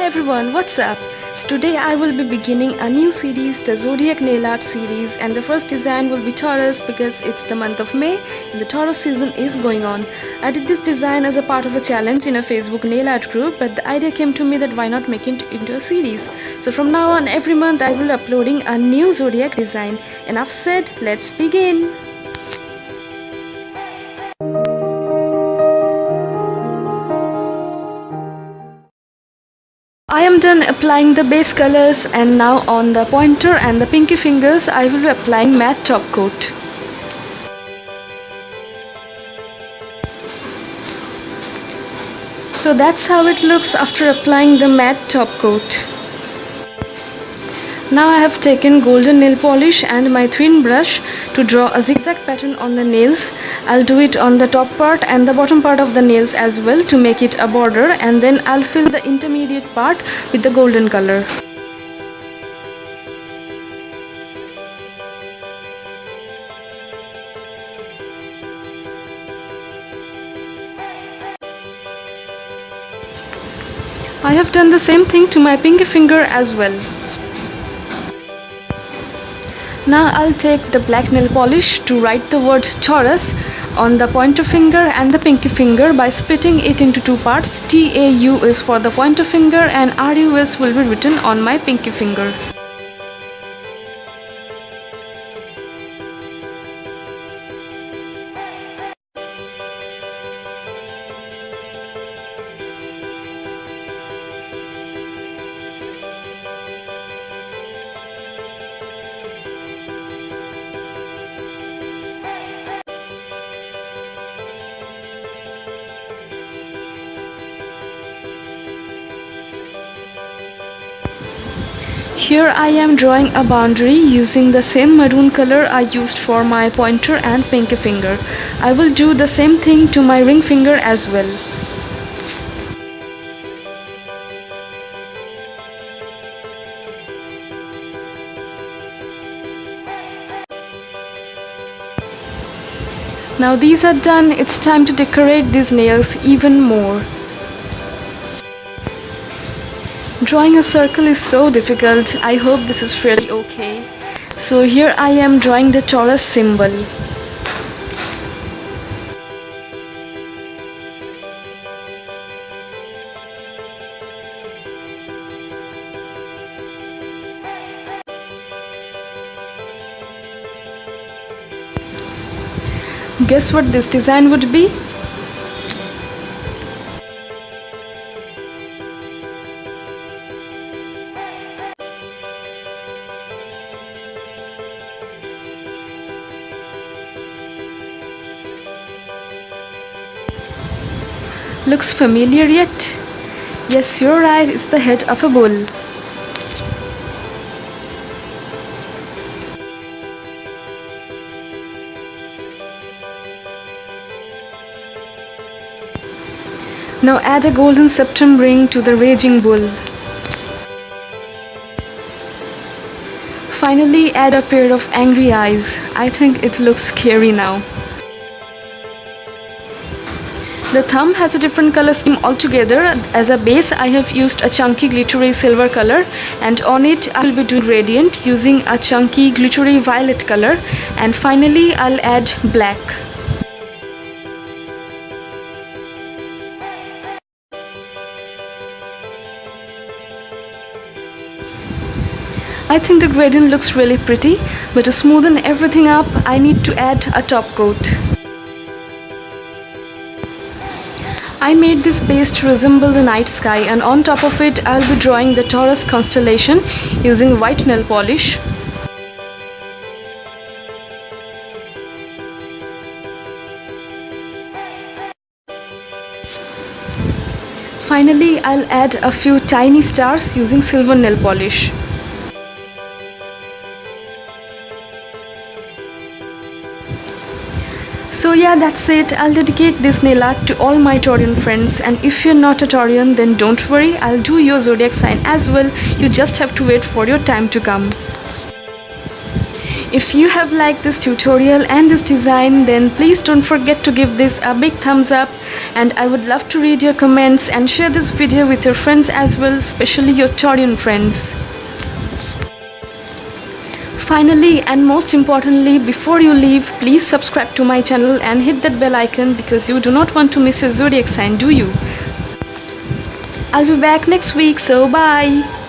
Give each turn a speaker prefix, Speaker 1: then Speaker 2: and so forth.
Speaker 1: Hey everyone, what's up? So today I will be beginning a new series, the Zodiac nail art series, and the first design will be Taurus because it's the month of May and the Taurus season is going on. I did this design as a part of a challenge in a Facebook nail art group, but the idea came to me that why not make it into a series. So from now on every month I will be uploading a new Zodiac design. Enough said, let's begin. I am done applying the base colors, and now on the pointer and the pinky fingers I will be applying matte top coat. So that's how it looks after applying the matte top coat. Now I have taken golden nail polish and my thin brush to draw a zigzag pattern on the nails. I'll do it on the top part and the bottom part of the nails as well to make it a border, and then I'll fill the intermediate part with the golden color. I have done the same thing to my pinky finger as well. Now I'll take the black nail polish to write the word Taurus on the pointer finger and the pinky finger by splitting it into two parts. TAU is for the pointer finger and RUS will be written on my pinky finger. Here I am drawing a boundary using the same maroon color I used for my pointer and pinky finger. I will do the same thing to my ring finger as well. Now these are done, it's time to decorate these nails even more. Drawing a circle is so difficult. I hope this is fairly okay. So here I am drawing the Taurus symbol. Guess what this design would be? Looks familiar yet? Yes, you're right, it's the head of a bull. Now add a golden septum ring to the raging bull. Finally add a pair of angry eyes. I think it looks scary now. The thumb has a different color scheme altogether. As a base I have used a chunky glittery silver color, and on it I will be doing gradient using a chunky glittery violet color, and finally I'll add black. I think the gradient looks really pretty, but to smoothen everything up I need to add a top coat. I made this base to resemble the night sky, and on top of it I will be drawing the Taurus constellation using white nail polish. Finally I'll add a few tiny stars using silver nail polish. So yeah, that's it. I'll dedicate this nail art to all my Taurian friends, and if you're not a Taurian then don't worry, I'll do your zodiac sign as well. You just have to wait for your time to come. If you have liked this tutorial and this design, then please don't forget to give this a big thumbs up and I would love to read your comments and share this video with your friends as well, especially your Taurian friends. Finally and most importantly, before you leave, please subscribe to my channel and hit that bell icon because you do not want to miss your zodiac sign, do you? I'll be back next week, so bye.